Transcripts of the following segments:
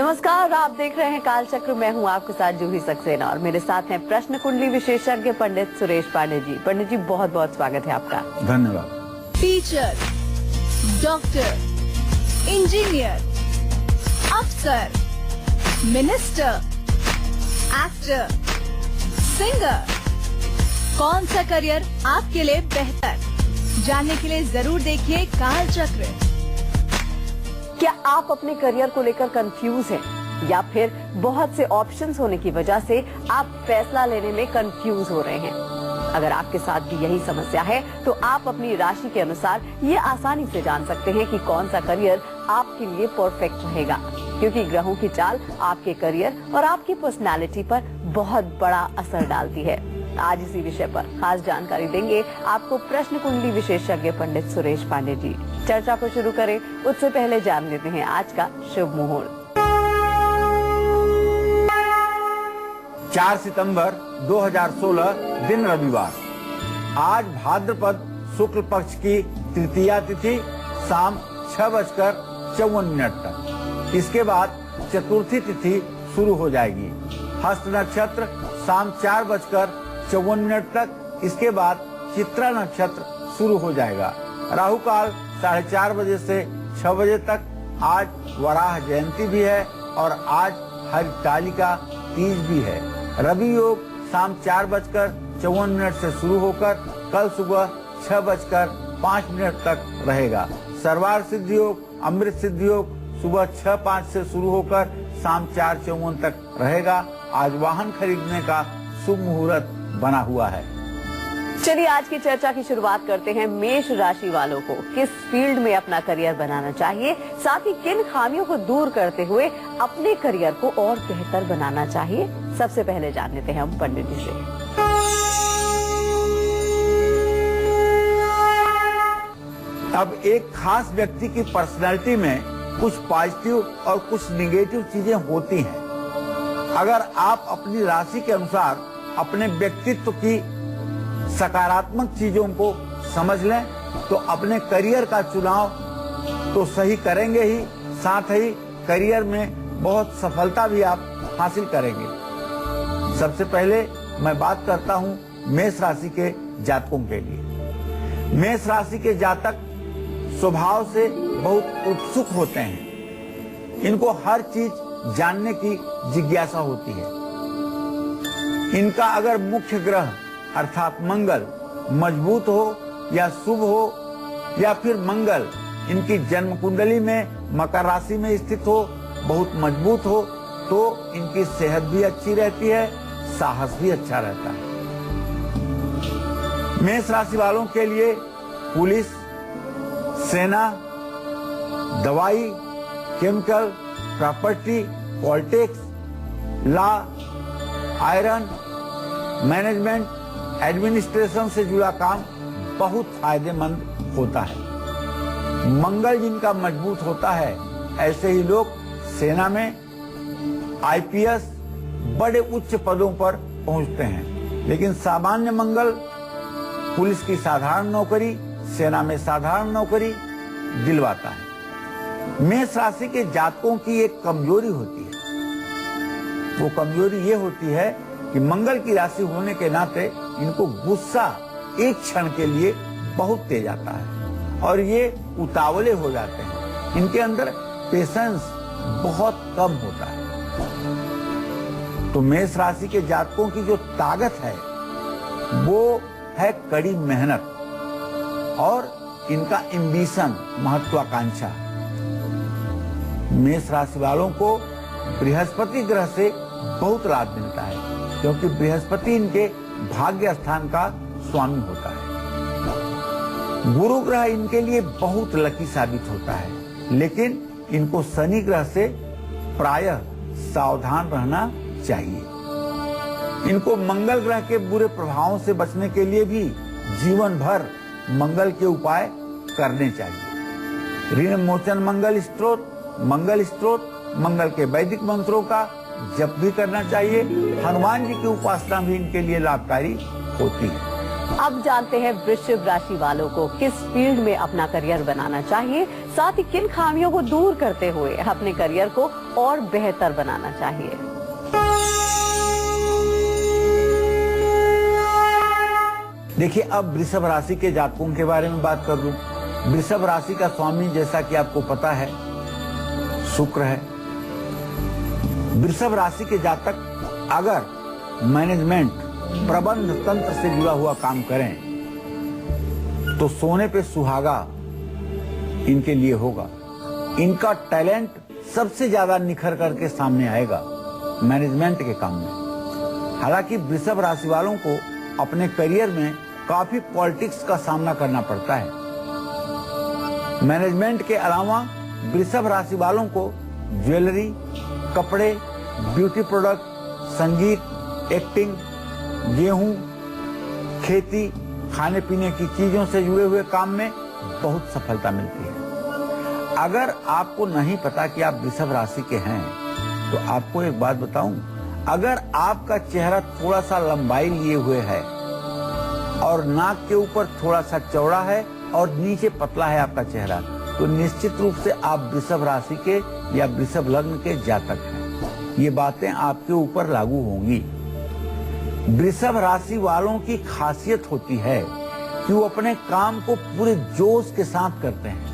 नमस्कार, आप देख रहे हैं कालचक्र। मैं हूं आपके साथ जूही सक्सेना और मेरे साथ हैं प्रश्न कुंडली विशेषज्ञ पंडित सुरेश पांडे जी। पंडित जी, बहुत बहुत स्वागत है आपका। धन्यवाद। टीचर, डॉक्टर, इंजीनियर, अफसर, मिनिस्टर, एक्टर, सिंगर, कौन सा करियर आपके लिए बेहतर? जानने के लिए जरूर देखिए कालचक्र। क्या आप अपने करियर को लेकर कंफ्यूज हैं या फिर बहुत से ऑप्शंस होने की वजह से आप फैसला लेने में कंफ्यूज हो रहे हैं? अगर आपके साथ भी यही समस्या है तो आप अपनी राशि के अनुसार ये आसानी से जान सकते हैं कि कौन सा करियर आपके लिए परफेक्ट रहेगा, क्योंकि ग्रहों की चाल आपके करियर और आपकी पर्सनालिटी पर बहुत बड़ा असर डालती है। आज इसी विषय पर खास जानकारी देंगे आपको प्रश्न कुंडली विशेषज्ञ पंडित सुरेश पांडे जी। चर्चा को शुरू करें उससे पहले जान लेते हैं आज का शुभ मुहूर्त। 4 सितंबर 2016 दिन रविवार। आज भाद्रपद शुक्ल पक्ष की तृतीया तिथि शाम 6:54 तक। इसके बाद चतुर्थी तिथि शुरू हो जाएगी। हस्त नक्षत्र शाम 4:54 तक। इसके बाद चित्रा नक्षत्र शुरू हो जाएगा। राहु काल 4:30 बजे से 6 बजे तक। आज वराह जयंती भी है और आज हरितालिका तीज भी है। रवि योग शाम 4:54 से शुरू होकर कल सुबह 6:05 तक रहेगा। सर्वार्थ सिद्धि योग, अमृत सिद्धि योग सुबह 6:05 से शुरू होकर शाम 4:54 तक रहेगा। आज वाहन खरीदने का शुभ मुहूर्त बना हुआ है। चलिए आज की चर्चा की शुरुआत करते हैं। मेष राशि वालों को किस फील्ड में अपना करियर बनाना चाहिए, साथ ही किन खामियों को दूर करते हुए अपने करियर को और बेहतर बनाना चाहिए, सबसे पहले जान लेते हैं हम पंडित जी से। अब एक खास व्यक्ति की पर्सनैलिटी में कुछ पॉजिटिव और कुछ निगेटिव चीजें होती हैं। अगर आप अपनी राशि के अनुसार अपने व्यक्तित्व की सकारात्मक चीजों को समझ लें तो अपने करियर का चुनाव तो सही करेंगे ही, साथ ही करियर में बहुत सफलता भी आप हासिल करेंगे। सबसे पहले मैं बात करता हूं मेष राशि के जातकों के लिए। मेष राशि के जातक स्वभाव से बहुत उत्सुक होते हैं। इनको हर चीज जानने की जिज्ञासा होती है। इनका अगर मुख्य ग्रह अर्थात मंगल मजबूत हो या शुभ हो या फिर मंगल इनकी जन्म कुंडली में मकर राशि में स्थित हो, बहुत मजबूत हो, तो इनकी सेहत भी अच्छी रहती है, साहस भी अच्छा रहता है। मेष राशि वालों के लिए पुलिस, सेना, दवाई, chemical, property, politics, law, iron, management, administration से जुड़ा काम बहुत फायदेमंद होता है। मंगल जिनका मजबूत होता है, ऐसे ही लोग सेना में आईपीएस बड़े उच्च पदों पर पहुंचते हैं। लेकिन सामान्य मंगल पुलिस की साधारण नौकरी, सेना में साधारण नौकरी दिलवाता है। मेष राशि के जातकों की एक कमजोरी होती है। वो कमजोरी ये होती है कि मंगल की राशि होने के नाते इनको गुस्सा एक क्षण के लिए बहुत तेज आता है और ये उतावले हो जाते हैं। इनके अंदर पेशेंस बहुत कम होता है। तो मेष राशि के जातकों की जो ताकत है वो है कड़ी मेहनत और इनका एम्बिशन, महत्वाकांक्षा। मेष राशि वालों को बृहस्पति ग्रह से बहुत लाभ मिलता है, क्योंकि बृहस्पति इनके भाग्य स्थान का स्वामी होता है। गुरु ग्रह इनके लिए बहुत लकी साबित होता है, लेकिन इनको शनि ग्रह से प्रायः सावधान रहना चाहिए। इनको मंगल ग्रह के बुरे प्रभावों से बचने के लिए भी जीवन भर मंगल के उपाय करने चाहिए। ऋण मोचन मंगल स्त्रोत, मंगल के वैदिक मंत्रों का जप भी करना चाहिए। हनुमान जी की उपासना भी इनके लिए लाभकारी होती है। अब जानते हैं वृश्चिक राशि वालों को किस फील्ड में अपना करियर बनाना चाहिए, साथ ही किन खामियों को दूर करते हुए अपने करियर को और बेहतर बनाना चाहिए। देखिए, अब वृषभ राशि के जातकों के बारे में बात कर लूं। वृषभ राशि का स्वामी, जैसा कि आपको पता है, शुक्र है। वृषभ राशि के जातक अगर मैनेजमेंट, प्रबंध तंत्र से जुड़ा हुआ काम करें तो सोने पे सुहागा इनके लिए होगा। इनका टैलेंट सबसे ज्यादा निखर करके सामने आएगा मैनेजमेंट के काम में। हालांकि वृषभ राशि वालों को अपने करियर में काफी पॉलिटिक्स का सामना करना पड़ता है। मैनेजमेंट के अलावा वृषभ राशि वालों को ज्वेलरी, कपड़े, ब्यूटी प्रोडक्ट, संगीत, एक्टिंग, गेहूं, खेती, खाने पीने की चीजों से जुड़े हुए काम में बहुत सफलता मिलती है। अगर आपको नहीं पता कि आप वृषभ राशि के हैं तो आपको एक बात बताऊं, अगर आपका चेहरा थोड़ा सा लंबाई लिए हुए है और नाक के ऊपर थोड़ा सा चौड़ा है और नीचे पतला है आपका चेहरा, तो निश्चित रूप से आप वृषभ राशि के या वृषभ लग्न के जातक हैं। ये बातें आपके ऊपर लागू होंगी। वृषभ राशि वालों की खासियत होती है कि वो अपने काम को पूरे जोश के साथ करते हैं,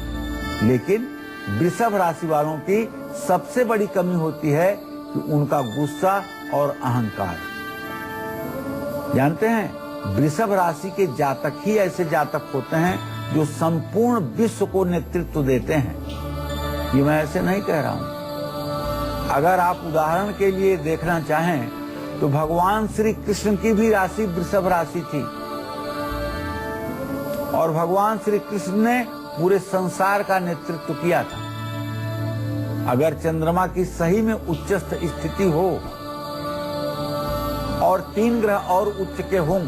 लेकिन वृषभ राशि वालों की सबसे बड़ी कमी होती है कि उनका गुस्सा और अहंकार। जानते हैं, वृषभ राशि के जातक ही ऐसे जातक होते हैं जो संपूर्ण विश्व को नेतृत्व देते हैं। ये मैं ऐसे नहीं कह रहा हूं। अगर आप उदाहरण के लिए देखना चाहें तो भगवान श्री कृष्ण की भी राशि वृषभ राशि थी और भगवान श्री कृष्ण ने पूरे संसार का नेतृत्व किया था। अगर चंद्रमा की सही में उच्चस्थ स्थिति हो और 3 ग्रह और उच्च के हों,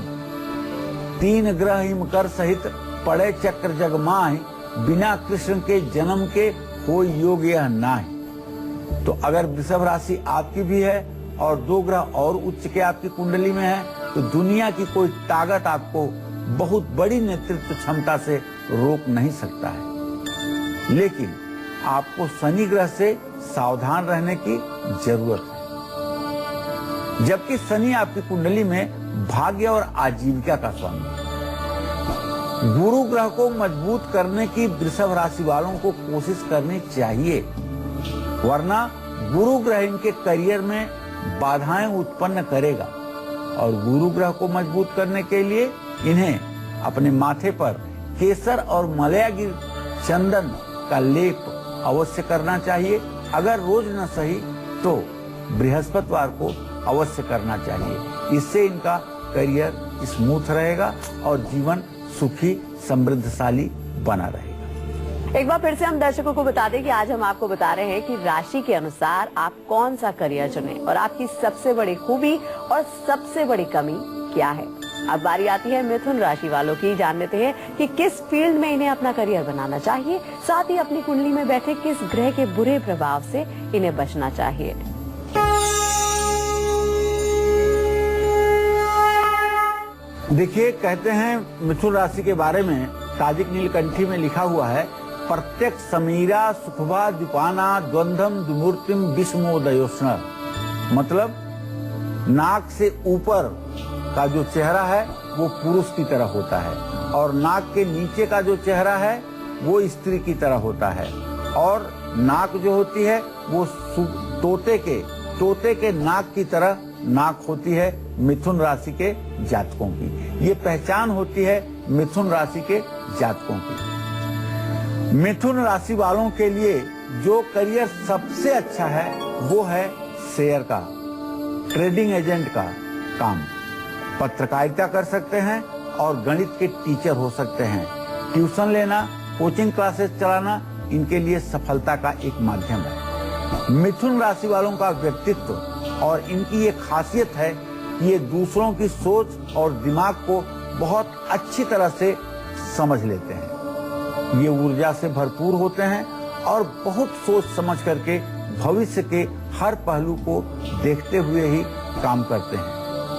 3 ग्रह हिमकर सहित पड़े चक्र जगमाहि, बिना कृष्ण के जन्म के कोई योग यह नाहि। तो अगर वृषभ राशि आपकी भी है और 2 ग्रह और उच्च के आपकी कुंडली में है तो दुनिया की कोई ताकत आपको बहुत बड़ी नेतृत्व क्षमता से रोक नहीं सकता है। लेकिन आपको शनि ग्रह से सावधान रहने की जरूरत है, जबकि शनि आपकी कुंडली में भाग्य और आजीविका का स्वामी है। गुरु ग्रह को मजबूत करने की वृषभ राशि वालों को कोशिश करनी चाहिए, वरना गुरु ग्रह इनके करियर में बाधाएं उत्पन्न करेगा। और गुरु ग्रह को मजबूत करने के लिए इन्हें अपने माथे पर केसर और मलयागिर चंदन का लेप अवश्य करना चाहिए। अगर रोज न सही तो बृहस्पतिवार को अवश्य करना चाहिए। इससे इनका करियर स्मूथ रहेगा और जीवन सुखी समृद्धशाली बना रहेगा। एक बार फिर से हम दर्शकों को बता दें कि आज हम आपको बता रहे हैं कि राशि के अनुसार आप कौन सा करियर चुनें और आपकी सबसे बड़ी खूबी और सबसे बड़ी कमी क्या है। अब बारी आती है मिथुन राशि वालों की। जान लेते हैं कि किस फील्ड में इन्हें अपना करियर बनाना चाहिए, साथ ही अपनी कुंडली में बैठे किस ग्रह के बुरे प्रभाव से इन्हें बचना चाहिए। देखिए, कहते हैं मिथुन राशि के बारे में ताजिक नीलकंठी में लिखा हुआ है, प्रत्यक्ष समीरा सुखभा द्विपाना द्वंद्वम द्विमूर्तिम विस्मोदयोष्ण। मतलब नाक से ऊपर का जो चेहरा है वो पुरुष की तरह होता है और नाक के नीचे का जो चेहरा है वो स्त्री की तरह होता है। और नाक जो होती है वो तोते के नाक की तरह नाक होती है मिथुन राशि के जातकों की। ये पहचान होती है मिथुन राशि के जातकों की। मिथुन राशि वालों के लिए जो करियर सबसे अच्छा है वो है शेयर का, ट्रेडिंग एजेंट का काम। पत्रकारिता कर सकते हैं और गणित के टीचर हो सकते हैं। ट्यूशन लेना, कोचिंग क्लासेस चलाना इनके लिए सफलता का एक माध्यम है। मिथुन राशि वालों का व्यक्तित्व और इनकी ये खासियत है कि ये दूसरों की सोच और दिमाग को बहुत अच्छी तरह से समझ लेते हैं। ये ऊर्जा से भरपूर होते हैं और बहुत सोच समझ करके भविष्य के हर पहलू को देखते हुए ही काम करते हैं।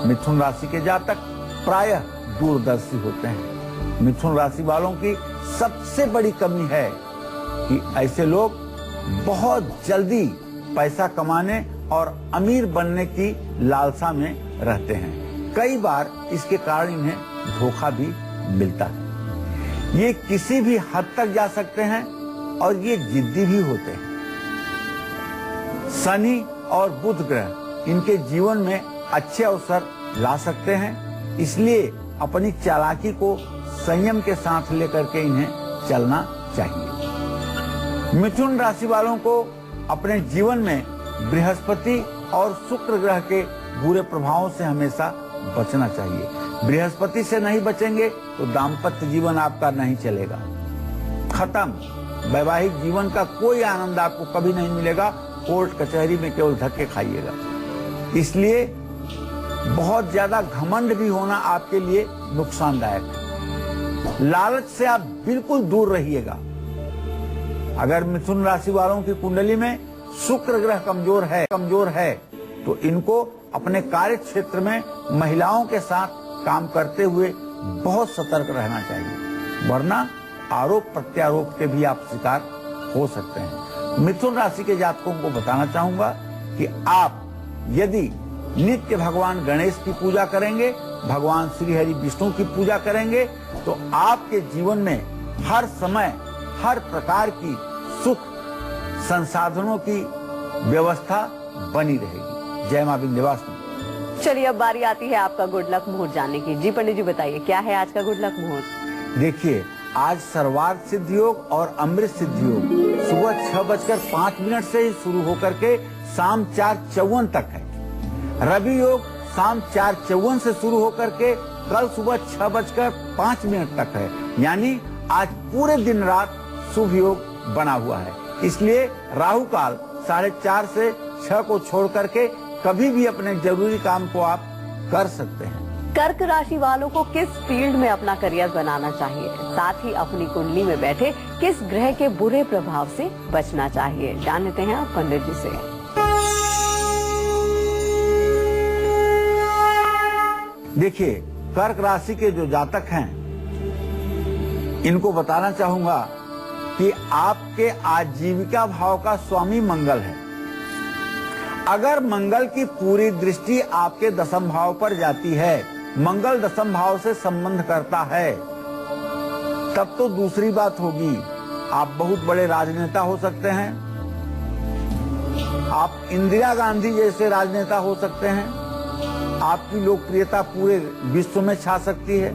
मिथुन राशि के जातक प्रायः दूरदर्शी होते हैं। मिथुन राशि वालों की सबसे बड़ी कमी है कि ऐसे लोग बहुत जल्दी पैसा कमाने और अमीर बनने की लालसा में रहते हैं। कई बार इसके कारण इन्हें धोखा भी मिलता है। ये किसी भी हद तक जा सकते हैं और ये जिद्दी भी होते हैं। शनि और बुध ग्रह इनके जीवन में अच्छे अवसर ला सकते हैं, इसलिए अपनी चालाकी को संयम के साथ लेकर के इन्हें चलना चाहिए। मिथुन राशि वालों को अपने जीवन में बृहस्पति और शुक्र ग्रह के बुरे प्रभावों से हमेशा बचना चाहिए। बृहस्पति से नहीं बचेंगे तो दाम्पत्य जीवन आपका नहीं चलेगा, खत्म। वैवाहिक जीवन का कोई आनंद आपको कभी नहीं मिलेगा, कोर्ट कचहरी में केवल धक्के खाइएगा। इसलिए बहुत ज्यादा घमंड भी होना आपके लिए नुकसानदायक है। लालच से आप बिल्कुल दूर रहिएगा। अगर मिथुन राशि वालों की कुंडली में शुक्र ग्रह कमजोर है तो इनको अपने कार्य क्षेत्र में महिलाओं के साथ काम करते हुए बहुत सतर्क रहना चाहिए, वरना आरोप प्रत्यारोप के भी आप शिकार हो सकते हैं। मिथुन राशि के जातकों को बताना चाहूंगा कि आप यदि नित्य भगवान गणेश की पूजा करेंगे, भगवान श्री हरि विष्णु की पूजा करेंगे तो आपके जीवन में हर समय हर प्रकार की सुख संसाधनों की व्यवस्था बनी रहेगी। जय मां विंध्यवासिनी। चलिए अब बारी आती है आपका गुड लक मुहूर्त जानने की। जी पंडित जी बताइए क्या है आज का गुड लक मुहूर्त? देखिए, आज सर्वार्थ सिद्ध योग और अमृत सिद्ध योग सुबह 6:05 से ही शुरू होकर के शाम 4:54 तक है। रवि योग शाम 4:54 से शुरू होकर के कल सुबह 6:05 तक है। यानी आज पूरे दिन रात शुभ योग बना हुआ है। इसलिए राहु काल 4:30 से 6 को छोड़ करके कभी भी अपने जरूरी काम को आप कर सकते हैं। कर्क राशि वालों को किस फील्ड में अपना करियर बनाना चाहिए, साथ ही अपनी कुंडली में बैठे किस ग्रह के बुरे प्रभाव से बचना चाहिए, जान लेते हैं आप पंडित जी से। देखिए, कर्क राशि के जो जातक हैं इनको बताना चाहूंगा कि आपके आजीविका भाव का स्वामी मंगल है। अगर मंगल की पूरी दृष्टि आपके दशम भाव पर जाती है, मंगल दशम भाव से संबंध करता है, तब तो दूसरी बात होगी। आप बहुत बड़े राजनेता हो सकते हैं, आप इंदिरा गांधी जैसे राजनेता हो सकते हैं, आपकी लोकप्रियता पूरे विश्व में छा सकती है।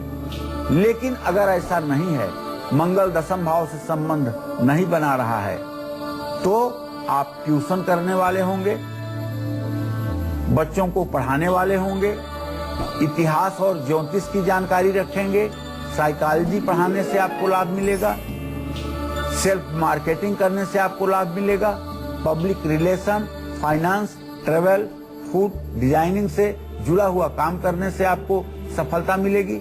लेकिन अगर ऐसा नहीं है, मंगल दशम भाव से संबंध नहीं बना रहा है, तो आप ट्यूशन करने वाले होंगे, बच्चों को पढ़ाने वाले होंगे, इतिहास और ज्योतिष की जानकारी रखेंगे, साइकोलॉजी पढ़ाने से आपको लाभ मिलेगा, सेल्फ मार्केटिंग करने से आपको लाभ मिलेगा, public relation, finance, travel, food designing से जुड़ा हुआ काम करने से आपको सफलता मिलेगी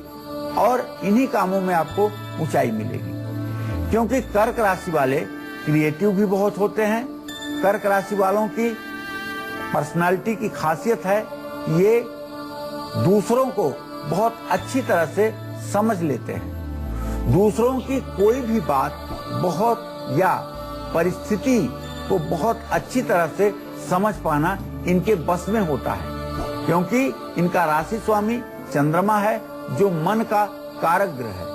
और इन्हीं कामों में आपको ऊंचाई मिलेगी। क्योंकि कर्क राशि वाले क्रिएटिव भी बहुत होते हैं। कर्क राशि वालों की पर्सनालिटी की खासियत है, ये दूसरों को बहुत अच्छी तरह से समझ लेते हैं। दूसरों की कोई भी बात बहुत या परिस्थिति को बहुत अच्छी तरह से समझ पाना इनके बस में होता है, क्योंकि इनका राशि स्वामी चंद्रमा है जो मन का कारक ग्रह है।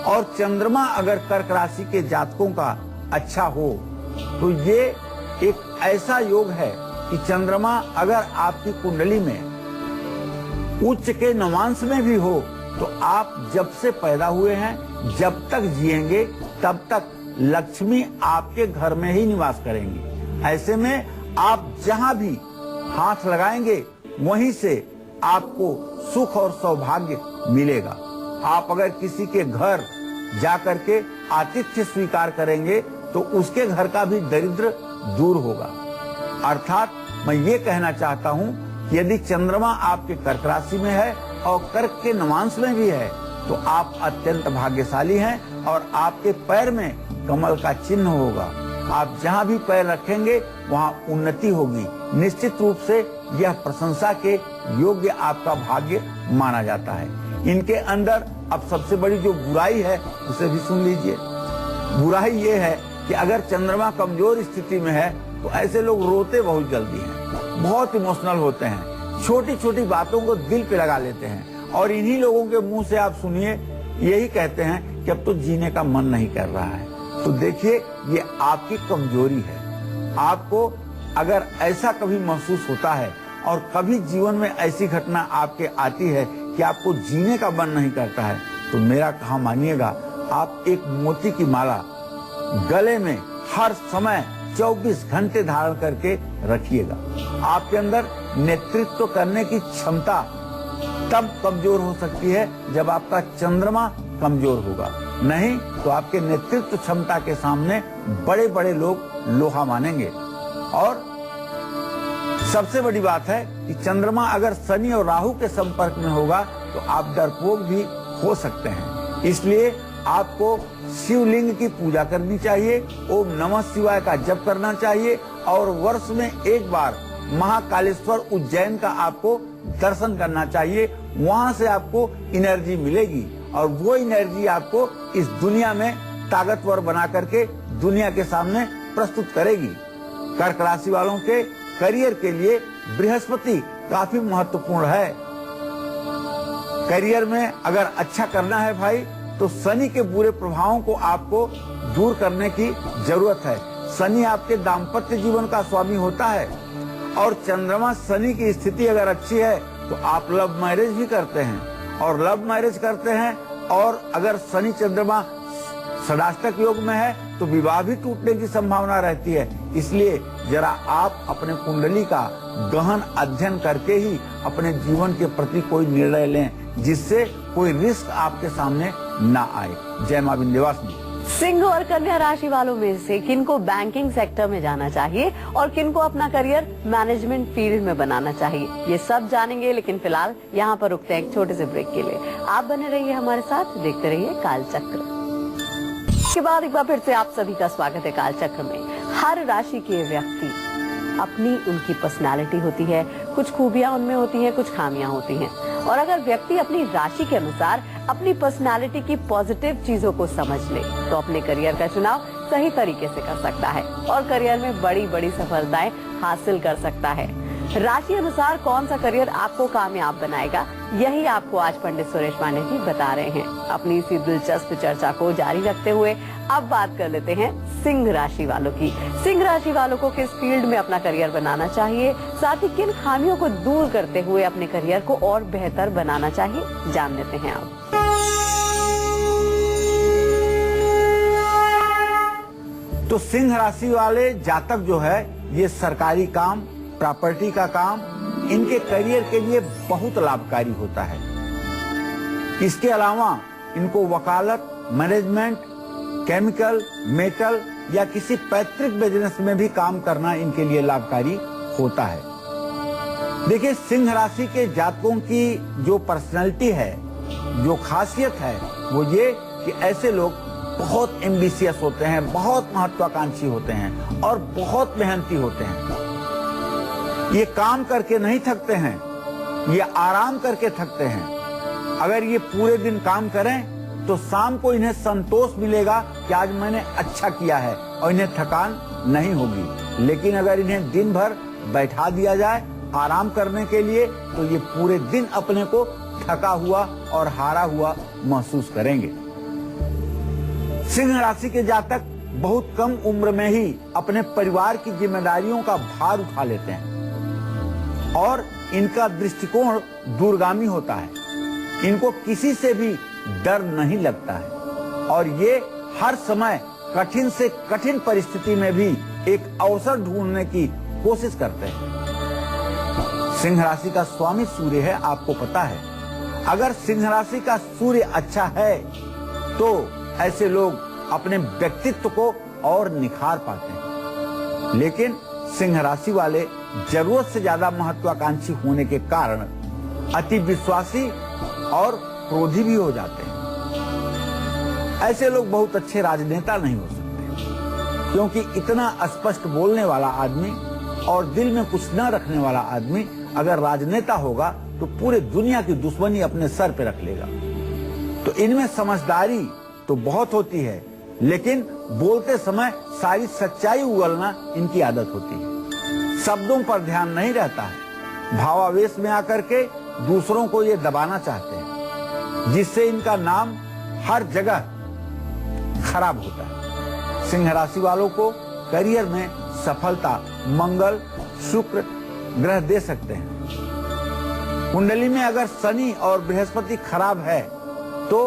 और चंद्रमा अगर कर्क राशि के जातकों का अच्छा हो तो ये एक ऐसा योग है कि चंद्रमा अगर आपकी कुंडली में उच्च के नवांश में भी हो तो आप जब से पैदा हुए हैं, जब तक जिएंगे तब तक लक्ष्मी आपके घर में ही निवास करेंगी। ऐसे में आप जहां भी हाथ लगाएंगे वहीं से आपको सुख और सौभाग्य मिलेगा। आप अगर किसी के घर जाकर के आतिथ्य स्वीकार करेंगे तो उसके घर का भी दरिद्र दूर होगा। अर्थात मैं ये कहना चाहता हूँ कि यदि चंद्रमा आपके कर्क राशि में है और कर्क के नवांश में भी है तो आप अत्यंत भाग्यशाली हैं और आपके पैर में कमल का चिन्ह होगा। आप जहाँ भी पैर रखेंगे वहाँ उन्नति होगी। निश्चित रूप से यह प्रशंसा के योग्य आपका भाग्य माना जाता है। इनके अंदर अब सबसे बड़ी जो बुराई है उसे भी सुन लीजिए। बुराई ये है कि अगर चंद्रमा कमजोर स्थिति में है तो ऐसे लोग रोते बहुत जल्दी हैं, बहुत इमोशनल होते हैं, छोटी छोटी बातों को दिल पे लगा लेते हैं और इन्हीं लोगों के मुंह से आप सुनिए यही कहते हैं कि अब तो जीने का मन नहीं कर रहा है। तो देखिए ये आपकी कमजोरी है। आपको अगर ऐसा कभी महसूस होता है और कभी जीवन में ऐसी घटना आपके आती है कि आपको जीने का मन नहीं करता है तो मेरा कहा मानिएगा, आप एक मोती की माला गले में हर समय 24 घंटे धारण करके रखिएगा। आपके अंदर नेतृत्व करने की क्षमता तब कमजोर हो सकती है जब आपका चंद्रमा कमजोर होगा, नहीं तो आपके नेतृत्व क्षमता के सामने बड़े बड़े लोग लोहा मानेंगे। और सबसे बड़ी बात है कि चंद्रमा अगर शनि और राहु के संपर्क में होगा तो आप डरपोक भी हो सकते हैं। इसलिए आपको शिवलिंग की पूजा करनी चाहिए, ओम नमः शिवाय का जप करना चाहिए और वर्ष में एक बार महाकालेश्वर उज्जैन का आपको दर्शन करना चाहिए। वहां से आपको एनर्जी मिलेगी और वो एनर्जी आपको इस दुनिया में ताकतवर बना करके दुनिया के सामने प्रस्तुत करेगी। कर्क राशि वालों के करियर के लिए बृहस्पति काफी महत्वपूर्ण है। करियर में अगर अच्छा करना है भाई तो शनि के बुरे प्रभावों को आपको दूर करने की जरूरत है। शनि आपके दाम्पत्य जीवन का स्वामी होता है और चंद्रमा शनि की स्थिति अगर अच्छी है तो आप लव मैरिज भी करते हैं और लव मैरिज करते हैं और अगर शनि चंद्रमा षडाष्टक योग में है तो विवाह भी टूटने की संभावना रहती है। इसलिए जरा आप अपने कुंडली का गहन अध्ययन करके ही अपने जीवन के प्रति कोई निर्णय लें जिससे कोई रिस्क आपके सामने ना आए। जय मां विंध्यवासिनी। सिंह और कन्या राशि वालों में से किनको बैंकिंग सेक्टर में जाना चाहिए और किनको अपना करियर मैनेजमेंट फील्ड में बनाना चाहिए, ये सब जानेंगे। लेकिन फिलहाल यहाँ पर रुकते हैं एक छोटे से ब्रेक के लिए। आप बने रहिए हमारे साथ, देखते रहिए कालचक्र। इसके बाद एक बार फिर से आप सभी का स्वागत है कालचक्र में। हर राशि के व्यक्ति अपनी उनकी पर्सनालिटी होती है, कुछ खूबियां उनमें होती हैं, कुछ खामियां होती हैं और अगर व्यक्ति अपनी राशि के अनुसार अपनी पर्सनालिटी की पॉजिटिव चीजों को समझ ले तो अपने करियर का चुनाव सही तरीके से कर सकता है और करियर में बड़ी बड़ी सफलताएं हासिल कर सकता है। राशि अनुसार कौन सा करियर आपको कामयाब बनाएगा, यही आपको आज पंडित सुरेश पांडे जी बता रहे हैं। अपनी इसी दिलचस्प चर्चा को जारी रखते हुए अब बात कर लेते हैं सिंह राशि वालों की। सिंह राशि वालों को किस फील्ड में अपना करियर बनाना चाहिए, साथ ही किन खामियों को दूर करते हुए अपने करियर को और बेहतर बनाना चाहिए, जान लेते हैं आप। तो सिंह राशि वाले जातक जो है ये सरकारी काम, प्रॉपर्टी का काम इनके करियर के लिए बहुत लाभकारी होता है। इसके अलावा इनको वकालत, मैनेजमेंट, केमिकल, मेटल या किसी पैतृक बिजनेस में भी काम करना इनके लिए लाभकारी होता है। देखिए सिंह राशि के जातकों की जो पर्सनैलिटी है, जो खासियत है वो ये कि ऐसे लोग बहुत एम्बिशियस होते हैं, बहुत महत्वाकांक्षी होते हैं और बहुत मेहनती होते हैं। ये काम करके नहीं थकते हैं, ये आराम करके थकते हैं। अगर ये पूरे दिन काम करें तो शाम को इन्हें संतोष मिलेगा कि आज मैंने अच्छा किया है और इन्हें थकान नहीं होगी। लेकिन अगर इन्हें दिन भर बैठा दिया जाए आराम करने के लिए तो ये पूरे दिन अपने को थका हुआ और हारा हुआ महसूस करेंगे। सिंह राशि के जातक बहुत कम उम्र में ही अपने परिवार की जिम्मेदारियों का भार उठा लेते हैं और इनका दृष्टिकोण दूरगामी होता है। इनको किसी से भी डर नहीं लगता है और ये हर समय कठिन से कठिन परिस्थिति में भी एक अवसर ढूंढने की कोशिश करते हैं। सिंह राशि का स्वामी सूर्य है, आपको पता है। अगर सिंह राशि का सूर्य अच्छा है तो ऐसे लोग अपने व्यक्तित्व को और निखार पाते हैं। लेकिन सिंह राशि वाले जरूरत से ज्यादा महत्वाकांक्षी होने के कारण अति विश्वासी और क्रोधी भी हो जाते हैं। ऐसे लोग बहुत अच्छे राजनेता नहीं हो सकते क्योंकि इतना स्पष्ट बोलने वाला आदमी और दिल में कुछ न रखने वाला आदमी अगर राजनेता होगा तो पूरे दुनिया की दुश्मनी अपने सर पे रख लेगा। तो इनमें समझदारी तो बहुत होती है, लेकिन बोलते समय सारी सच्चाई उगलना इनकी आदत होती है। शब्दों पर ध्यान नहीं रहता है, भावावेश में आकर के दूसरों को ये दबाना चाहते हैं, जिससे इनका नाम हर जगह खराब होता है। सिंह राशि वालों को करियर में सफलता मंगल शुक्र ग्रह दे सकते हैं। कुंडली में अगर शनि और बृहस्पति खराब है तो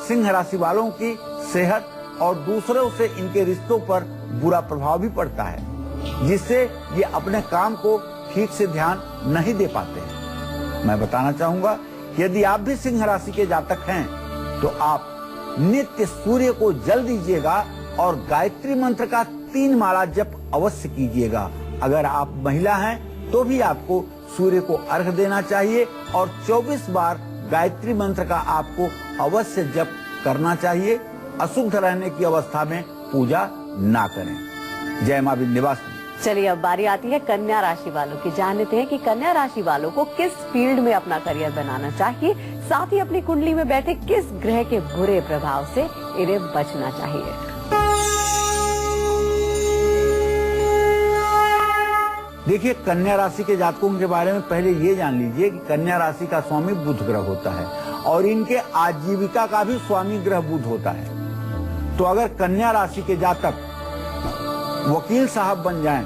सिंह राशि वालों की सेहत और दूसरों से इनके रिश्तों पर बुरा प्रभाव भी पड़ता है, जिससे ये अपने काम को ठीक से ध्यान नहीं दे पाते हैं। मैं बताना चाहूंगा, यदि आप भी सिंह राशि के जातक हैं तो आप नित्य सूर्य को जल दीजिएगा और गायत्री मंत्र का 3 माला जप अवश्य कीजिएगा। अगर आप महिला हैं तो भी आपको सूर्य को अर्घ देना चाहिए और 24 बार गायत्री मंत्र का आपको अवश्य जप करना चाहिए। अशुद्ध रहने की अवस्था में पूजा ना करें। जय मां विंध्यवासिनी। चलिए अब बारी आती है कन्या राशि वालों की। जान लेते हैं कि कन्या राशि वालों को किस फील्ड में अपना करियर बनाना चाहिए, साथ ही अपनी कुंडली में बैठे किस ग्रह के बुरे प्रभाव से इन्हें बचना चाहिए। देखिए, कन्या राशि के जातकों के बारे में पहले ये जान लीजिए कि कन्या राशि का स्वामी बुध ग्रह होता है और इनके आजीविका का भी स्वामी ग्रह बुध होता है। तो अगर कन्या राशि के जातक वकील साहब बन जाएं,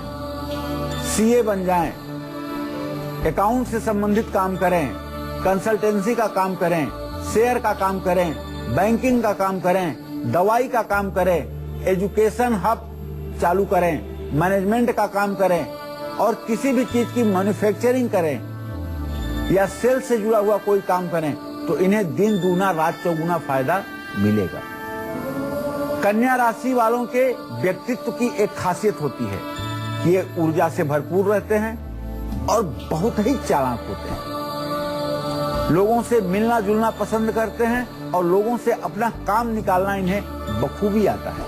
सीए बन जाएं, अकाउंट से संबंधित काम करें, कंसल्टेंसी का काम करें, शेयर का काम करें, बैंकिंग का काम करें, दवाई का काम करें, एजुकेशन हब चालू करें, मैनेजमेंट का काम करें और किसी भी चीज की मैन्युफैक्चरिंग करें या सेल से जुड़ा हुआ कोई काम करें, तो इन्हें दिन दूना रात चौगुना फायदा मिलेगा। कन्या राशि वालों के व्यक्तित्व की एक खासियत होती है कि ये ऊर्जा से भरपूर रहते हैं और बहुत ही चालाक होते हैं। लोगों से मिलना जुलना पसंद करते हैं और लोगों से अपना काम निकालना इन्हें बखूबी आता है।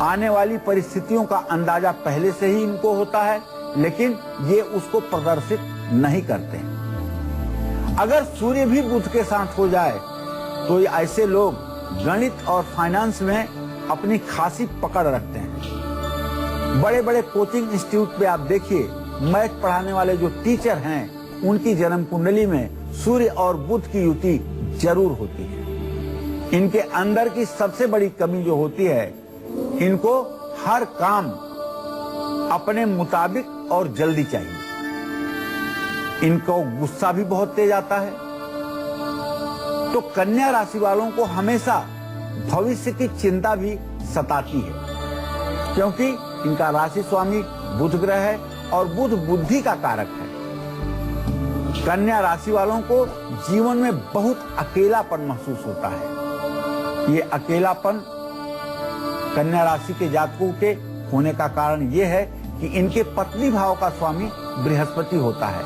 आने वाली परिस्थितियों का अंदाजा पहले से ही इनको होता है, लेकिन ये उसको प्रदर्शित नहीं करते हैं। अगर सूर्य भी बुध के साथ हो जाए तो ये ऐसे लोग गणित और फाइनेंस में अपनी खासी पकड़ रखते हैं। बड़े बड़े कोचिंग इंस्टीट्यूट पे आप देखिए, मैथ पढ़ाने वाले जो टीचर हैं, उनकी जन्म कुंडली में सूर्य और बुध की युति जरूर होती है। इनके अंदर की सबसे बड़ी कमी जो होती है, इनको हर काम अपने मुताबिक और जल्दी चाहिए। इनको गुस्सा भी बहुत तेज आता है। तो कन्या राशि वालों को हमेशा भविष्य की चिंता भी सताती है, क्योंकि इनका राशि स्वामी बुध ग्रह है और बुध बुद्धि का कारक है। कन्या राशि वालों को जीवन में बहुत अकेलापन महसूस होता है। ये अकेलापन कन्या राशि के जातकों के होने का कारण ये है कि इनके पत्नी भाव का स्वामी बृहस्पति होता है।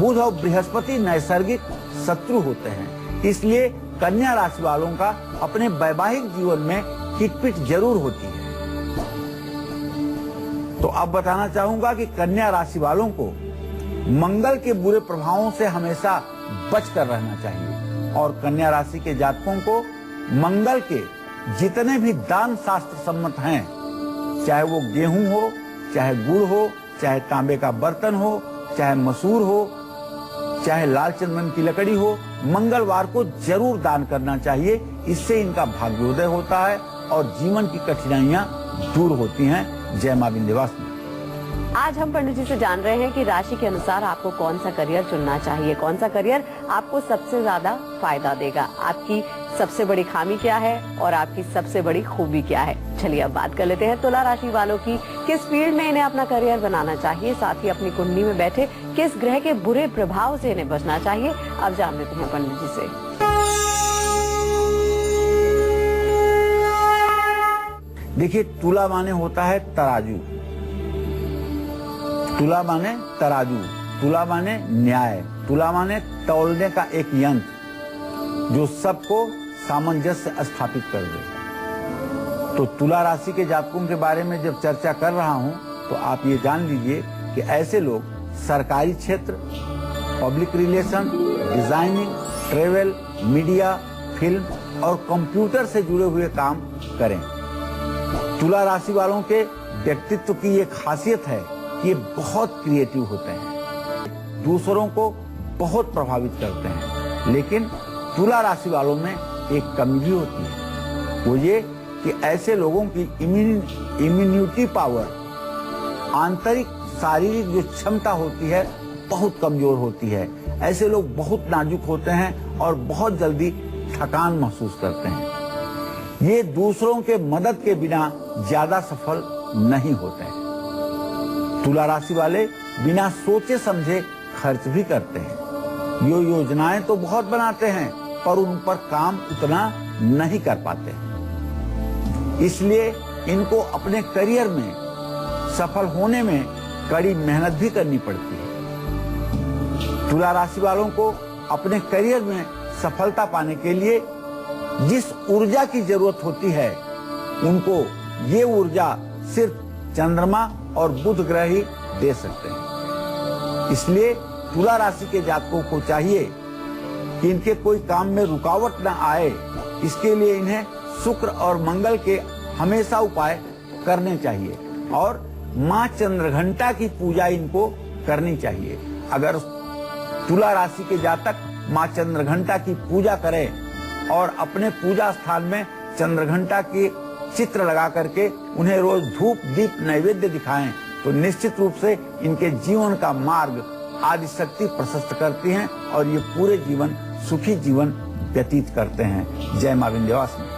बुध और बृहस्पति नैसर्गिक शत्रु होते हैं, इसलिए कन्या राशि वालों का अपने वैवाहिक जीवन में खिटपिट जरूर होती है। तो अब बताना चाहूंगा कि कन्या राशि वालों को मंगल के बुरे प्रभावों से हमेशा बचकर रहना चाहिए और कन्या राशि के जातकों को मंगल के जितने भी दान शास्त्र सम्मत हैं, चाहे वो गेहूं हो, चाहे गुड़ हो, चाहे तांबे का बर्तन हो, चाहे मसूर हो, चाहे लाल चंदन की लकड़ी हो, मंगलवार को जरूर दान करना चाहिए। इससे इनका भाग्योदय होता है और जीवन की कठिनाइयां दूर होती हैं। जय मां विंध्यवासिनी। आज हम पंडित जी से जान रहे हैं कि राशि के अनुसार आपको कौन सा करियर चुनना चाहिए, कौन सा करियर आपको सबसे ज्यादा फायदा देगा, आपकी सबसे बड़ी खामी क्या है और आपकी सबसे बड़ी खूबी क्या है। चलिए अब बात कर लेते हैं तुला राशि वालों की। किस फील्ड में इन्हें अपना करियर बनाना चाहिए, साथ ही अपनी कुंडली में बैठे किस ग्रह के बुरे प्रभाव से इन्हें बचना चाहिए। अब जान लेते हैं पंडित जी से। देखिए, तुला माने होता है तराजू, तुला माने तराजू, तुला माने न्याय, तुला माने तौलने का एक यंत्र जो सबको सामंजस्य स्थापित कर दे। तो तुला राशि के जातकों के बारे में जब चर्चा कर रहा हूं तो आप ये जान लीजिए कि ऐसे लोग सरकारी क्षेत्र, public relation, designing, travel, media, film और कंप्यूटर से जुड़े हुए काम करें। तुला राशि वालों के व्यक्तित्व की ये खासियत है कि ये बहुत क्रिएटिव होते हैं, दूसरों को बहुत प्रभावित करते हैं। लेकिन तुला राशि वालों में एक कमी भी होती है, वो ये कि ऐसे लोगों की इम्यूनिटी पावर, आंतरिक शारीरिक जो क्षमता होती है, बहुत कमजोर होती है। ऐसे लोग बहुत नाजुक होते हैं और बहुत जल्दी थकान महसूस करते हैं। ये दूसरों के मदद के बिना ज्यादा सफल नहीं होते हैं। तुला राशि वाले बिना सोचे समझे खर्च भी करते हैं। ये योजनाएं तो बहुत बनाते हैं पर उन पर काम उतना नहीं कर पाते। इसलिए इनको अपने करियर में सफल होने में कड़ी मेहनत भी करनी पड़ती है। तुला राशि वालों को अपने करियर में सफलता पाने के लिए जिस ऊर्जा की जरूरत होती है, उनको ये ऊर्जा सिर्फ चंद्रमा और बुध ग्रह ही दे सकते हैं। इसलिए तुला राशि के जातकों को चाहिए कि इनके कोई काम में रुकावट न आए, इसके लिए इन्हें शुक्र और मंगल के हमेशा उपाय करने चाहिए और माँ चंद्रघंटा की पूजा इनको करनी चाहिए। अगर तुला राशि के जातक माँ चंद्रघंटा की पूजा करें और अपने पूजा स्थान में चंद्रघंटा के चित्र लगा करके उन्हें रोज धूप दीप नैवेद्य दिखाएं, तो निश्चित रूप से इनके जीवन का मार्ग आदि शक्ति प्रशस्त करती हैं और ये पूरे जीवन सुखी जीवन व्यतीत करते हैं। जय मां विंध्यवासिनी।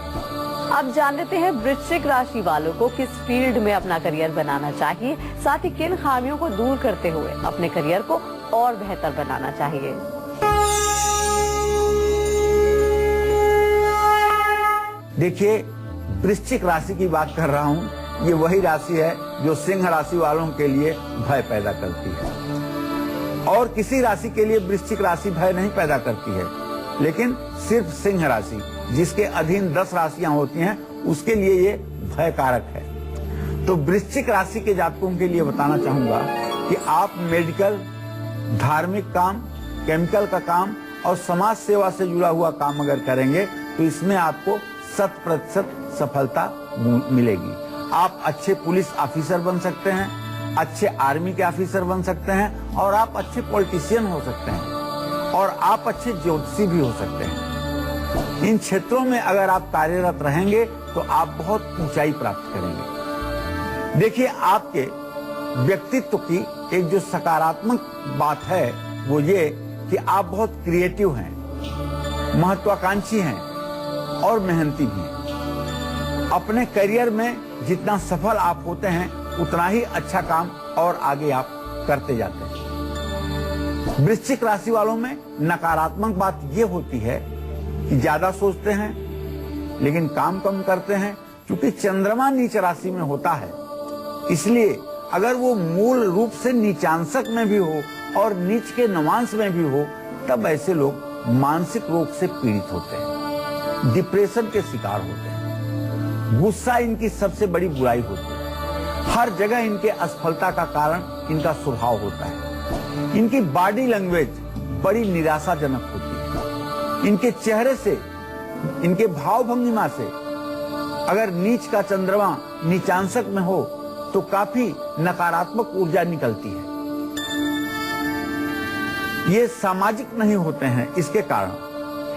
अब जान लेते हैं वृश्चिक राशि वालों को किस फील्ड में अपना करियर बनाना चाहिए, साथ ही किन खामियों को दूर करते हुए अपने करियर को और बेहतर बनाना चाहिए। देखिए, वृश्चिक राशि की बात कर रहा हूँ। ये वही राशि है जो सिंह राशि वालों के लिए भय पैदा करती है और किसी राशि के लिए वृश्चिक राशि भय नहीं पैदा करती है, लेकिन सिर्फ सिंह राशि जिसके अधीन 10 राशियां होती हैं उसके लिए ये भय कारक है। तो वृश्चिक राशि के जातकों के लिए बताना चाहूंगा कि आप मेडिकल, धार्मिक काम, केमिकल का काम और समाज सेवा से जुड़ा हुआ काम अगर करेंगे तो इसमें आपको 100% सफलता मिलेगी। आप अच्छे पुलिस ऑफिसर बन सकते हैं, अच्छे आर्मी के ऑफिसर बन सकते हैं और आप अच्छे पॉलिटिशियन हो सकते हैं और आप अच्छे ज्योतिषी भी हो सकते हैं। इन क्षेत्रों में अगर आप कार्यरत रहेंगे तो आप बहुत ऊंचाई प्राप्त करेंगे। देखिए, आपके व्यक्तित्व की एक जो सकारात्मक बात है वो ये कि आप बहुत क्रिएटिव हैं, महत्वाकांक्षी हैं और मेहनती भी हैं। अपने करियर में जितना सफल आप होते हैं उतना ही अच्छा काम और आगे आप करते जाते हैं। वृश्चिक राशि वालों में नकारात्मक बात ये होती है कि ज्यादा सोचते हैं लेकिन काम कम करते हैं, क्योंकि चंद्रमा नीच राशि में होता है। इसलिए अगर वो मूल रूप से नीचांशक में भी हो और नीच के नवांश में भी हो, तब ऐसे लोग मानसिक रोग से पीड़ित होते हैं, डिप्रेशन के शिकार होते हैं। गुस्सा इनकी सबसे बड़ी बुराई होती है। हर जगह इनके असफलता का कारण इनका स्वभाव होता है। इनकी बॉडी लैंग्वेज बड़ी निराशाजनक होती है। इनके चेहरे से, इनके भाव भंगिमा से अगर नीच का चंद्रमा नीचांशक में हो तो काफी नकारात्मक ऊर्जा निकलती है। ये सामाजिक नहीं होते हैं, इसके कारण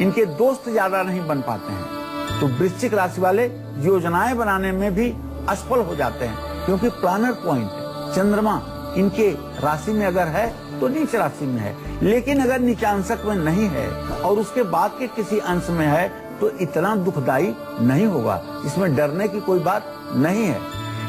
इनके दोस्त ज्यादा नहीं बन पाते हैं। तो वृश्चिक राशि वाले योजनाएं बनाने में भी असफल हो जाते हैं, क्योंकि प्लानर पॉइंट चंद्रमा इनके राशि में अगर है तो नीच राशि में है, लेकिन अगर नीचांशक में नहीं है और उसके बाद के किसी अंश में है तो इतना दुखदाई नहीं होगा। इसमें डरने की कोई बात नहीं है।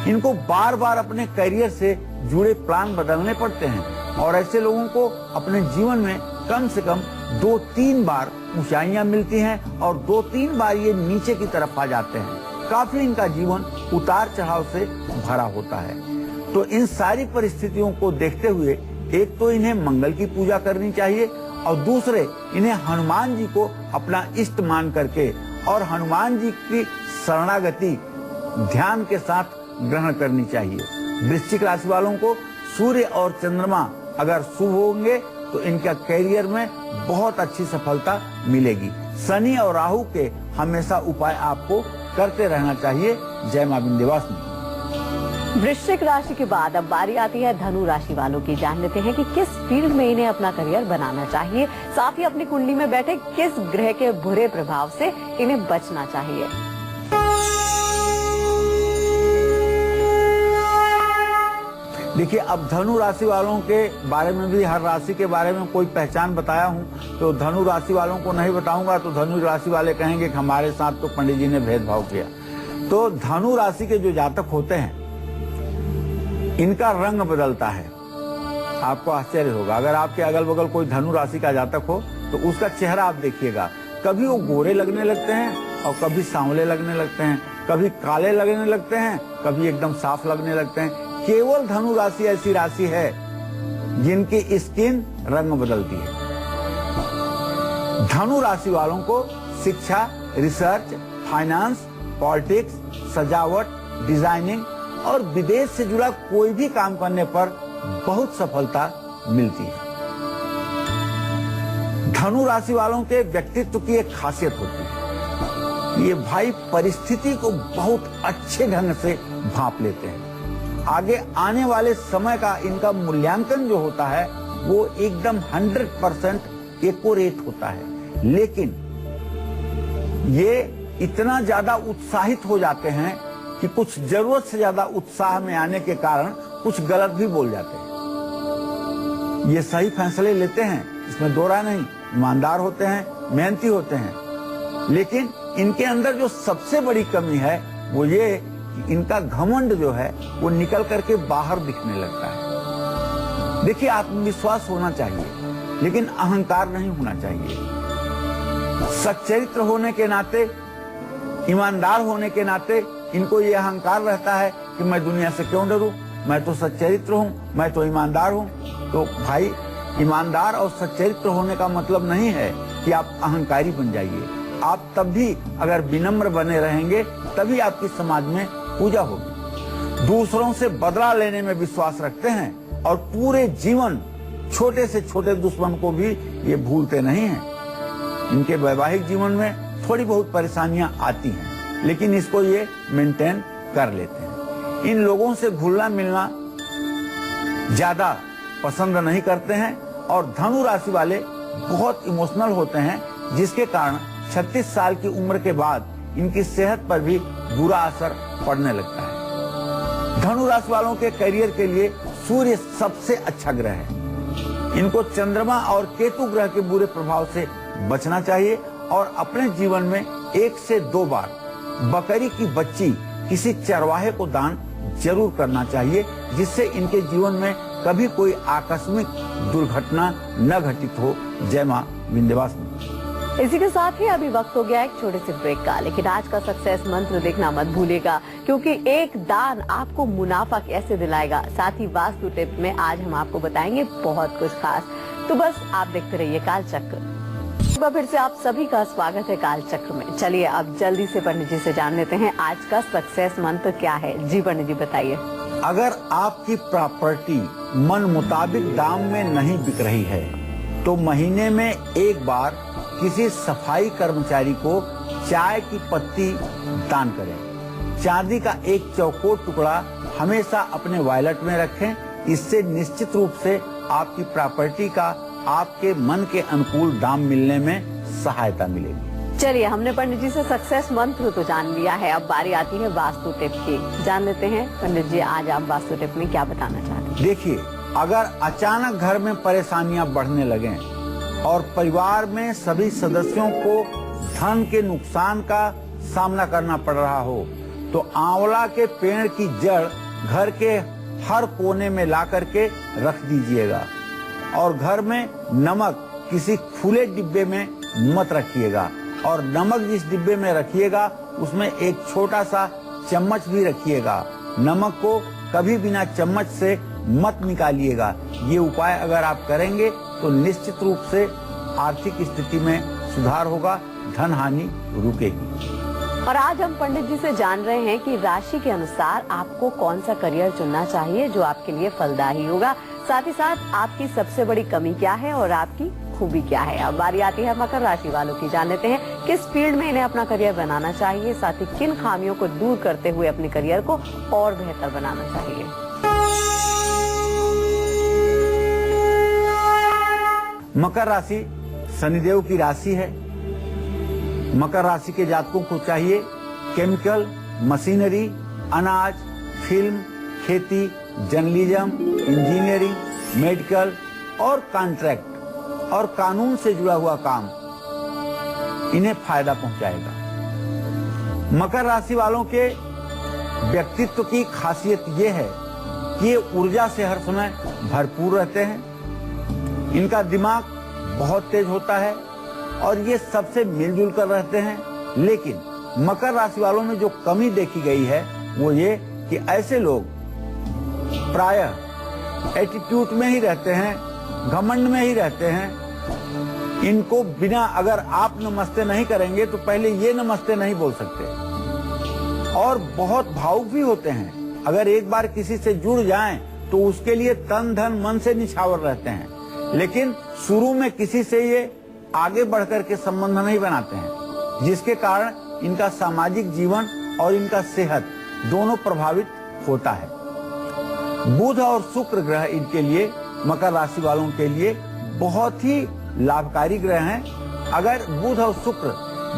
इनको बार बार अपने करियर से जुड़े प्लान बदलने पड़ते हैं और ऐसे लोगों को अपने जीवन में कम से कम 2-3 बार ऊंचाइयां मिलती हैं और 2-3 बार ये नीचे की तरफ आ जाते हैं। काफी इनका जीवन उतार चढ़ाव से भरा होता है। तो इन सारी परिस्थितियों को देखते हुए एक तो इन्हें मंगल की पूजा करनी चाहिए और दूसरे इन्हें हनुमान जी को अपना इष्ट मान करके और हनुमान जी की शरणागति ध्यान के साथ ग्रहण करनी चाहिए। वृश्चिक राशि वालों को सूर्य और चंद्रमा अगर शुभ होंगे तो इनका करियर में बहुत अच्छी सफलता मिलेगी। शनि और राहु के हमेशा उपाय आपको करते रहना चाहिए। जय मां विंध्यवासिनी। वृश्चिक राशि के बाद अब बारी आती है धनु राशि वालों की। जान लेते हैं कि किस फील्ड में इन्हें अपना करियर बनाना चाहिए, साथ ही अपनी कुंडली में बैठे किस ग्रह के बुरे प्रभाव से इन्हें बचना चाहिए। देखिए, अब धनु राशि वालों के बारे में भी हर राशि के बारे में कोई पहचान बताया हूं, तो धनु राशि वालों को नहीं बताऊंगा तो धनु राशि वाले कहेंगे कि हमारे साथ तो पंडित जी ने भेदभाव किया। तो धनु राशि के जो जातक होते हैं इनका रंग बदलता है। आपको आश्चर्य होगा, अगर आपके अगल बगल कोई धनु राशि का जातक हो तो उसका चेहरा आप देखिएगा, कभी वो गोरे लगने लगते हैं और कभी सांवले लगने लगते हैं, कभी काले लगने लगते हैं, कभी एकदम साफ लगने लगते हैं। केवल धनु राशि ऐसी राशि है जिनकी स्किन रंग बदलती है। धनु राशि वालों को शिक्षा, रिसर्च, फाइनेंस, पॉलिटिक्स, सजावट, डिजाइनिंग और विदेश से जुड़ा कोई भी काम करने पर बहुत सफलता मिलती है। धनु राशि वालों के व्यक्तित्व की एक खासियत होती है, ये भाई परिस्थिति को बहुत अच्छे ढंग से भांप लेते हैं। आगे आने वाले समय का इनका मूल्यांकन जो होता है वो एकदम 100% एक्यूरेट होता है, लेकिन ये इतना ज्यादा उत्साहित हो जाते हैं कि कुछ जरूरत से ज्यादा उत्साह में आने के कारण कुछ गलत भी बोल जाते हैं। ये सही फैसले लेते हैं, इसमें दो राय नहीं, ईमानदार होते हैं, मेहनती होते हैं, लेकिन इनके अंदर जो सबसे बड़ी कमी है वो ये कि इनका घमंड जो है वो निकल करके बाहर दिखने लगता है। देखिए, आत्मविश्वास होना चाहिए लेकिन अहंकार नहीं होना चाहिए। सच्चरित्र होने के नाते, ईमानदार होने के नाते इनको ये अहंकार रहता है कि मैं दुनिया से क्यों डरूं, मैं तो सच्चरित्र हूं, मैं तो ईमानदार हूं। तो भाई, ईमानदार और सच्चरित्र होने का मतलब नहीं है कि आप अहंकारी बन जाइए। आप तब भी अगर विनम्र बने रहेंगे तभी आपकी समाज में पूजा होगी। दूसरों से बदला लेने में विश्वास रखते हैं और पूरे जीवन छोटे से छोटे दुश्मन को भी ये भूलते नहीं हैं। इनके वैवाहिक जीवन में थोड़ी बहुत परेशानियां आती हैं, लेकिन इसको ये मेंटेन कर लेते हैं। इन लोगों से घुलना मिलना ज्यादा पसंद नहीं करते हैं और धनु राशि वाले बहुत इमोशनल होते हैं, जिसके कारण 36 साल की उम्र के बाद इनकी सेहत पर भी बुरा असर पड़ने लगता है। धनु राशि वालों के करियर के लिए सूर्य सबसे अच्छा ग्रह है। इनको चंद्रमा और केतु ग्रह के बुरे प्रभाव से बचना चाहिए और अपने जीवन में 1 से 2 बार बकरी की बच्ची किसी चरवाहे को दान जरूर करना चाहिए, जिससे इनके जीवन में कभी कोई आकस्मिक दुर्घटना न घटित हो। जय मां विंध्यवासिनी। इसी के साथ ही अभी वक्त हो गया एक छोटे से ब्रेक का, लेकिन आज का सक्सेस मंत्र देखना मत भूलिएगा, क्योंकि एक दान आपको मुनाफा कैसे दिलाएगा। साथ ही वास्तु टिप में आज हम आपको बताएंगे बहुत कुछ खास। तो बस आप देखते रहिए कालचक्र। एक बार फिर से आप सभी का स्वागत है कालचक्र में। चलिए अब जल्दी से पंडित जी से जान लेते हैं आज का सक्सेस मंत्र क्या है। जी पंडित जी बताइए। अगर आपकी प्रॉपर्टी मन मुताबिक दाम में नहीं बिक रही है तो महीने में एक बार किसी सफाई कर्मचारी को चाय की पत्ती दान करें। चांदी का एक चौकोर टुकड़ा हमेशा अपने वॉलेट में रखें। इससे निश्चित रूप से आपकी प्रॉपर्टी का आपके मन के अनुकूल दाम मिलने में सहायता मिलेगी। चलिए, हमने पंडित जी से सक्सेस मंत्र तो जान लिया है, अब बारी आती है वास्तु टिप की। जान लेते हैं पंडित जी, आज आप वास्तु टिप में क्या बताना चाहते हैं। देखिए, अगर अचानक घर में परेशानियां बढ़ने लगें और परिवार में सभी सदस्यों को धन के नुकसान का सामना करना पड़ रहा हो तो आंवला के पेड़ की जड़ घर के हर कोने में ला करके रख दीजिएगा और घर में नमक किसी खुले डिब्बे में मत रखिएगा और नमक जिस डिब्बे में रखिएगा उसमें एक छोटा सा चम्मच भी रखिएगा। नमक को कभी बिना चम्मच से मत निकालिएगा। ये उपाय अगर आप करेंगे तो निश्चित रूप से आर्थिक स्थिति में सुधार होगा, धन हानि रुकेगी। और आज हम पंडित जी से जान रहे हैं कि राशि के अनुसार आपको कौन सा करियर चुनना चाहिए जो आपके लिए फलदायी होगा। साथ ही साथ आपकी सबसे बड़ी कमी क्या है और आपकी खूबी क्या है। अब बारी आती है मकर राशि वालों की। जान लेते हैं किस फील्ड में इन्हें अपना करियर बनाना चाहिए, साथ ही किन खामियों को दूर करते हुए अपने करियर को और बेहतर बनाना चाहिए। मकर राशि शनिदेव की राशि है। मकर राशि के जातकों को चाहिए केमिकल, मशीनरी, अनाज, फिल्म, खेती, जर्नलिज्म, इंजीनियरिंग, मेडिकल और कॉन्ट्रैक्ट और कानून से जुड़ा हुआ काम इन्हें फायदा पहुंचाएगा। मकर राशि वालों के व्यक्तित्व की खासियत ये है कि ये ऊर्जा से हर समय भरपूर रहते हैं। इनका दिमाग बहुत तेज होता है और ये सबसे मिलजुल कर रहते हैं। लेकिन मकर राशि वालों में जो कमी देखी गई है वो ये कि ऐसे लोग प्रायः एटीट्यूड में ही रहते हैं, घमंड में ही रहते हैं। इनको बिना अगर आप नमस्ते नहीं करेंगे तो पहले ये नमस्ते नहीं बोल सकते और बहुत भावुक भी होते हैं। अगर एक बार किसी से जुड़ जाएं तो उसके लिए तन धन मन से निछावर रहते हैं। लेकिन शुरू में किसी से ये आगे बढ़कर के संबंध नहीं बनाते हैं, जिसके कारण इनका सामाजिक जीवन और इनका सेहत दोनों प्रभावित होता है। बुध और शुक्र ग्रह इनके लिए, मकर राशि वालों के लिए बहुत ही लाभकारी ग्रह हैं। अगर बुध और शुक्र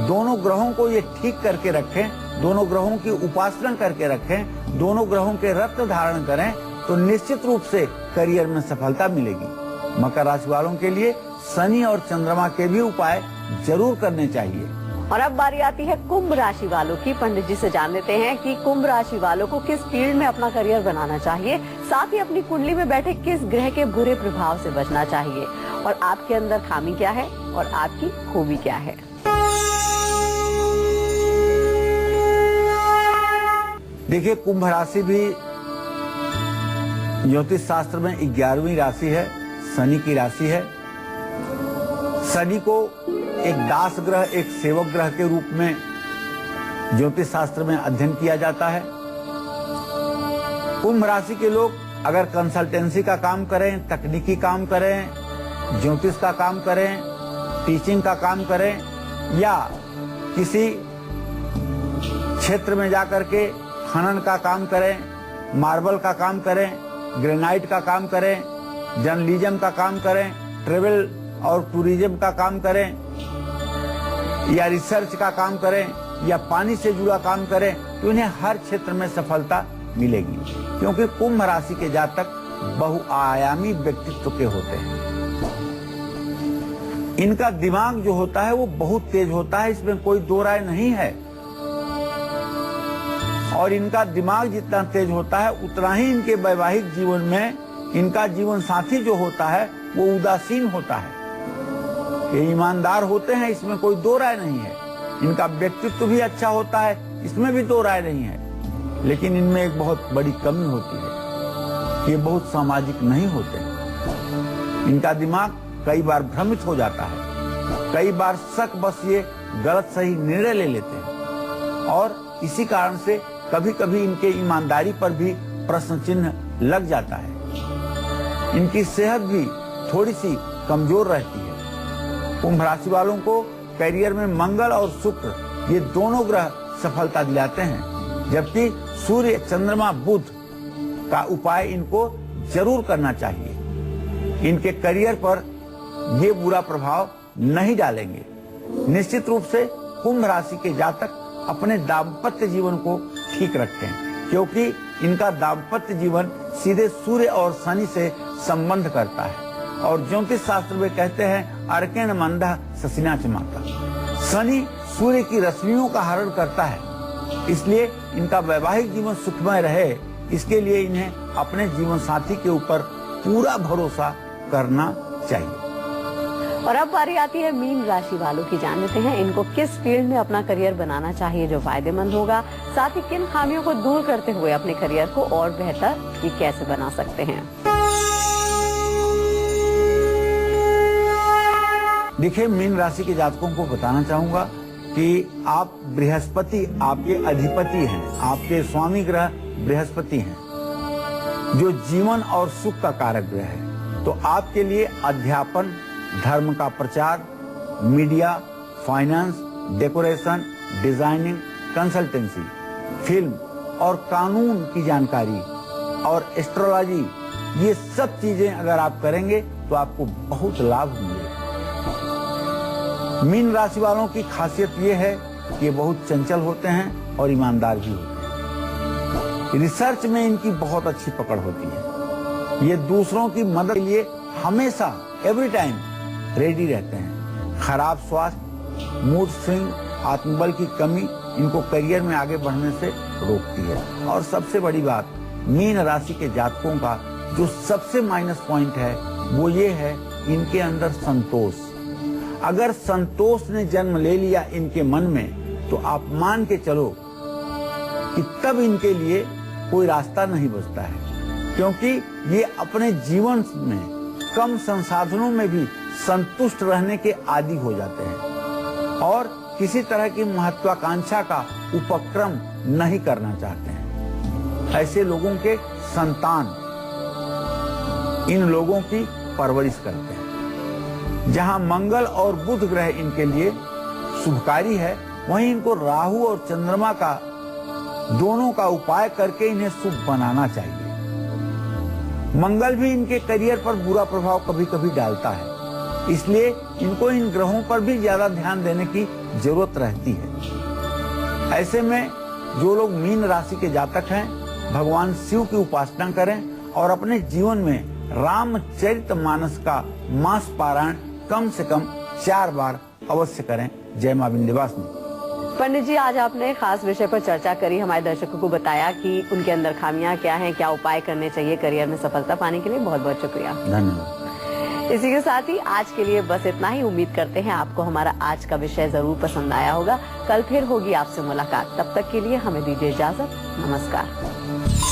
दोनों ग्रहों को ये ठीक करके रखें, दोनों ग्रहों की उपासना करके रखें, दोनों ग्रहों के रत्न धारण करें तो निश्चित रूप से करियर में सफलता मिलेगी। मकर राशि वालों के लिए शनि और चंद्रमा के भी उपाय जरूर करने चाहिए। और अब बारी आती है कुंभ राशि वालों की। पंडित जी से जान लेते हैं कि कुंभ राशि वालों को किस फील्ड में अपना करियर बनाना चाहिए, साथ ही अपनी कुंडली में बैठे किस ग्रह के बुरे प्रभाव से बचना चाहिए और आपके अंदर खामी क्या है और आपकी खूबी क्या है। देखिए, कुंभ राशि भी ज्योतिष शास्त्र में 11वीं राशि है, शनि की राशि है। शनि को एक दास ग्रह, एक सेवक ग्रह के रूप में ज्योतिष शास्त्र में अध्ययन किया जाता है। कुंभ राशि के लोग अगर कंसल्टेंसी का काम करें, तकनीकी काम करें, ज्योतिष का काम करें, टीचिंग का काम करें या किसी क्षेत्र में जाकर के खनन का काम करें, मार्बल का काम करें, ग्रेनाइट का काम करें, जर्नलिज्म का काम करें, ट्रेवल और टूरिज्म का काम करें या रिसर्च का काम करें या पानी से जुड़ा काम करें तो इन्हें हर क्षेत्र में सफलता मिलेगी, क्योंकि कुंभ राशि के जातक बहुआयामी व्यक्तित्व के होते हैं। इनका दिमाग जो होता है वो बहुत तेज होता है, इसमें कोई दो राय नहीं है। और इनका दिमाग जितना तेज होता है उतना ही इनके वैवाहिक जीवन में इनका जीवन साथी जो होता है वो उदासीन होता है। ये ईमानदार होते हैं, इसमें कोई दो राय नहीं है। इनका व्यक्तित्व भी अच्छा होता है, इसमें भी दो राय नहीं है। लेकिन इनमें एक बहुत बड़ी कमी होती है, ये बहुत सामाजिक नहीं होते। इनका दिमाग कई बार भ्रमित हो जाता है, कई बार शक बस ये गलत सही निर्णय ले लेते हैं और इसी कारण से कभी कभी इनके ईमानदारी पर भी प्रश्न चिन्ह लग जाता है। इनकी सेहत भी थोड़ी सी कमजोर रहती है। कुंभ राशि वालों को करियर में मंगल और शुक्र ये दोनों ग्रह सफलता दिलाते हैं, जबकि सूर्य, चंद्रमा, बुध का उपाय इनको जरूर करना चाहिए। इनके करियर पर ये बुरा प्रभाव नहीं डालेंगे। निश्चित रूप से कुंभ राशि के जातक अपने दाम्पत्य जीवन को ठीक रखें, क्योंकि इनका दाम्पत्य जीवन सीधे सूर्य और शनि से संबंध करता है। और ज्योतिष शास्त्र में कहते हैं अर्केण मंदा ससिना चमाता। शनि सूर्य की रश्मियों का हरण करता है, इसलिए इनका वैवाहिक जीवन सुखमय रहे, इसके लिए इन्हें अपने जीवन साथी के ऊपर पूरा भरोसा करना चाहिए। और अब बारी आती है मीन राशि वालों की। जान लेते हैं इनको किस फील्ड में अपना करियर बनाना चाहिए जो फायदेमंद होगा, साथ ही किन खामियों को दूर करते हुए अपने करियर को और बेहतर ये कैसे बना सकते हैं। देखिए, मीन राशि के जातकों को बताना चाहूंगा कि आप बृहस्पति आपके अधिपति हैं, आपके स्वामी ग्रह बृहस्पति हैं। जो जीवन और सुख का कारक ग्रह है। तो आपके लिए अध्यापन, धर्म का प्रचार, media, finance, decoration, designing, consultancy, film और कानून की जानकारी और एस्ट्रोलॉजी, ये सब चीजें अगर आप करेंगे तो आपको बहुत लाभ मिलेगा। मीन राशि वालों की खासियत ये है कि ये बहुत चंचल होते हैं और ईमानदार भी होते हैं। रिसर्च में इनकी बहुत अच्छी पकड़ होती है। ये दूसरों की मदद के लिए हमेशा एवरी टाइम रेडी रहते हैं। खराब स्वास्थ्य, मूड स्विंग, आत्मबल की कमी इनको करियर में आगे बढ़ने से रोकती है। और सबसे बड़ी बात, मीन राशि के जातकों का जो सबसे माइनस पॉइंट है वो ये है इनके अंदर संतोष। अगर संतोष ने जन्म ले लिया इनके मन में तो आप मान के चलो कि तब इनके लिए कोई रास्ता नहीं बचता है, क्योंकि ये अपने जीवन में कम संसाधनों में भी संतुष्ट रहने के आदी हो जाते हैं और किसी तरह की महत्वाकांक्षा का उपक्रम नहीं करना चाहते हैं। ऐसे लोगों के संतान इन लोगों की परवरिश करते हैं। जहां मंगल और बुध ग्रह इनके लिए शुभकारी है, वहीं इनको राहु और चंद्रमा का दोनों का उपाय करके इन्हें शुभ बनाना चाहिए। मंगल भी इनके करियर पर बुरा प्रभाव कभी कभी डालता है, इसलिए इनको इन ग्रहों पर भी ज्यादा ध्यान देने की जरूरत रहती है। ऐसे में जो लोग मीन राशि के जातक हैं, भगवान शिव की उपासना करें और अपने जीवन में रामचरितमानस का मास पारायण कम से कम 4 बार अवश्य करें। जय मां विंध्यवासिनी। पंडित जी, आज आपने खास विषय पर चर्चा करी, हमारे दर्शकों को बताया कि उनके अंदर खामियां क्या हैं, क्या उपाय करने चाहिए करियर में सफलता पाने के लिए। बहुत बहुत शुक्रिया। धन्यवाद। इसी के साथ ही आज के लिए बस इतना ही। उम्मीद करते हैं आपको हमारा आज का विषय जरूर पसंद आया होगा। कल फिर होगी आपसे मुलाकात। तब तक के लिए हमें दीजिए इजाजत। नमस्कार।